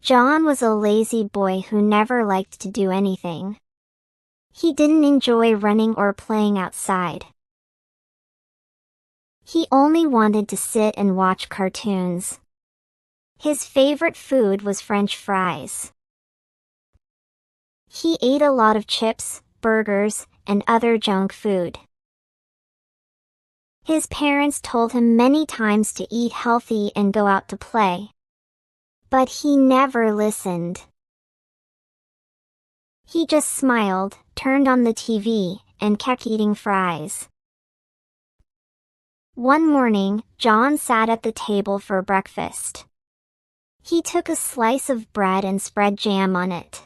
John was a lazy boy who never liked to do anything. He didn't enjoy running or playing outside. He only wanted to sit and watch cartoons. His favorite food was French fries. He ate a lot of chips, burgers, and other junk food. His parents told him many times to eat healthy and go out to play. But he never listened. He just smiled, turned on the TV, and kept eating fries. One morning, John sat at the table for breakfast. He took a slice of bread and spread jam on it.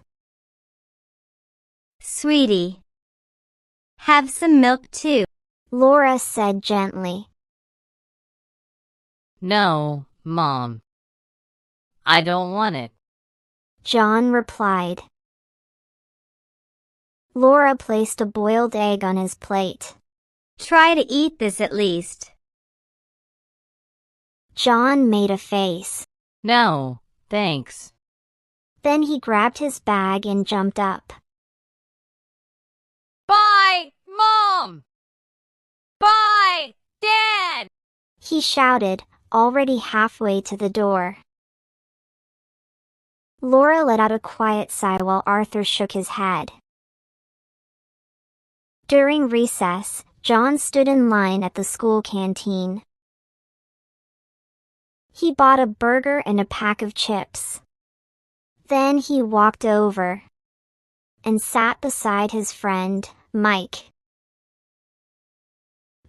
Sweetie, have some milk too, Laura said gently. No, Mom. I don't want it, John replied. Laura placed a boiled egg on his plate. Try to eat this at least. John made a face. No, thanks. Then he grabbed his bag and jumped up. Bye, Mom! Bye, Dad! He shouted, already halfway to the door. Laura let out a quiet sigh while Arthur shook his head. During recess, John stood in line at the school canteen. He bought a burger and a pack of chips. Then he walked over and sat beside his friend, Mike.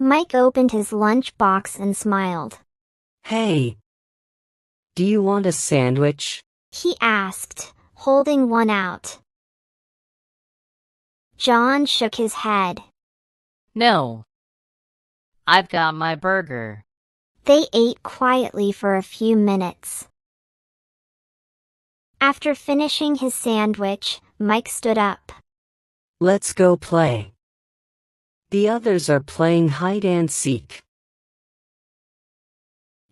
Mike opened his lunch box and smiled. Hey, do you want a sandwich? He asked, holding one out. John shook his head. No. I've got my burger. They ate quietly for a few minutes. After finishing his sandwich, Mike stood up. Let's go play. The others are playing hide and seek.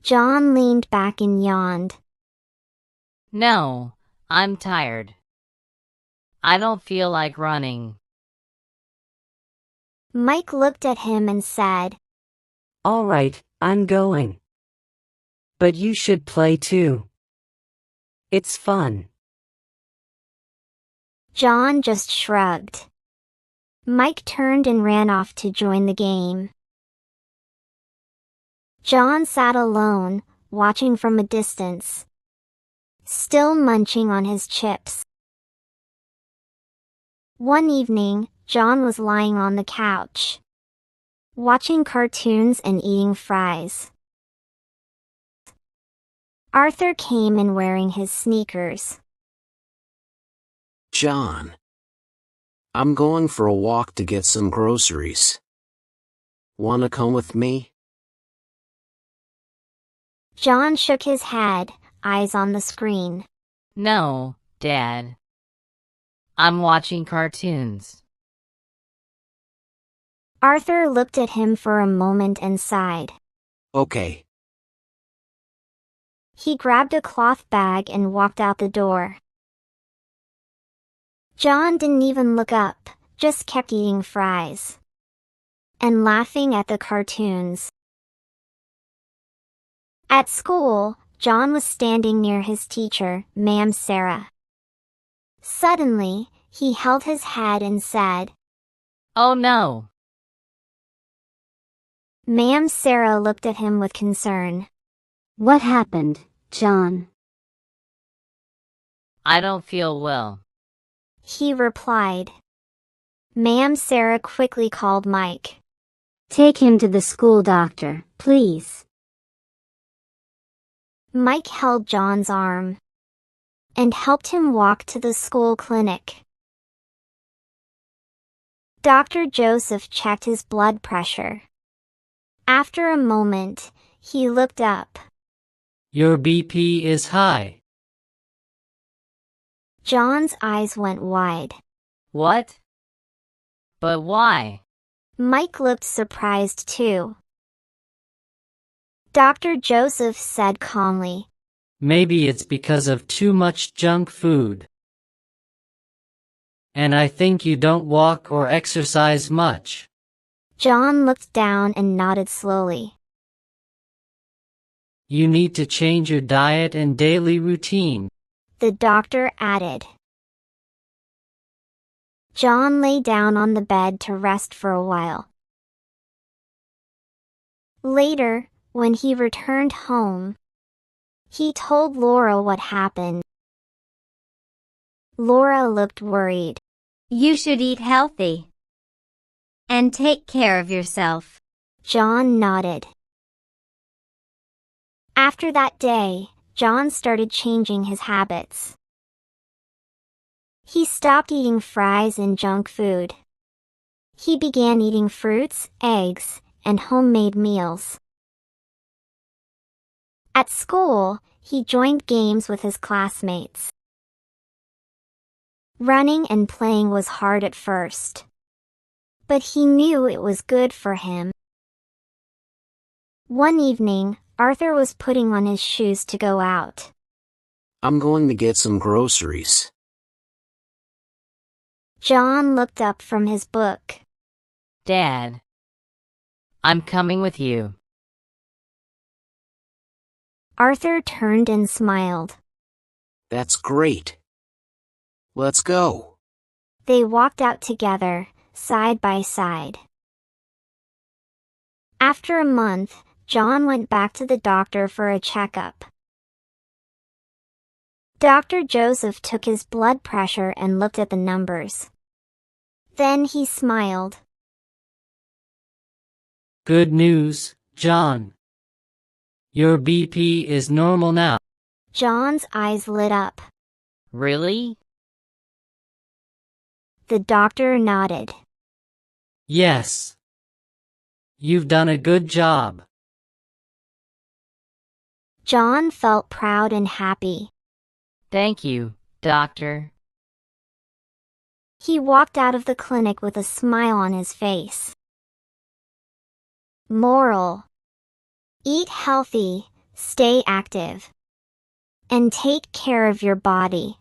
John leaned back and yawned. No, I'm tired. I don't feel like running. Mike looked at him and said, All right, I'm going. But you should play too. It's fun. John just shrugged. Mike turned and ran off to join the game. John sat alone, watching from a distance, still munching on his chips. One evening, John was lying on the couch, watching cartoons and eating fries. Arthur came in wearing his sneakers. John, I'm going for a walk to get some groceries. Wanna come with me? John shook his head, eyes on the screen. No, Dad. I'm watching cartoons. Arthur looked at him for a moment and sighed. Okay. He grabbed a cloth bag and walked out the door. John didn't even look up, just kept eating fries and laughing at the cartoons. At school, John was standing near his teacher, Ma'am Sarah. Suddenly, he held his head and said, Oh no. Ma'am Sarah looked at him with concern. What happened, John? I don't feel well. He replied. Ma'am Sarah quickly called Mike. Take him to the school doctor, please. Mike held John's arm and helped him walk to the school clinic. Dr. Joseph checked his blood pressure. After a moment, he looked up. Your BP is high. John's eyes went wide. What? But why? Mike looked surprised too. Dr. Joseph said calmly, Maybe it's because of too much junk food. And I think you don't walk or exercise much. John looked down and nodded slowly. You need to change your diet and daily routine. The doctor added. John lay down on the bed to rest for a while. Later, when he returned home, he told Laura what happened. Laura looked worried. You should eat healthy. And take care of yourself. John nodded. After that day, John started changing his habits. He stopped eating fries and junk food. He began eating fruits, eggs, and homemade meals. At school, he joined games with his classmates. Running and playing was hard at first, but he knew it was good for him. One evening, Arthur was putting on his shoes to go out. I'm going to get some groceries. John looked up from his book. Dad, I'm coming with you. Arthur turned and smiled. That's great. Let's go. They walked out together, side by side. After a month, John went back to the doctor for a checkup. Dr. Joseph took his blood pressure and looked at the numbers. Then he smiled. Good news, John. Your BP is normal now. John's eyes lit up. Really? The doctor nodded. Yes. You've done a good job. John felt proud and happy. Thank you, doctor. He walked out of the clinic with a smile on his face. Moral: eat healthy, stay active, and take care of your body.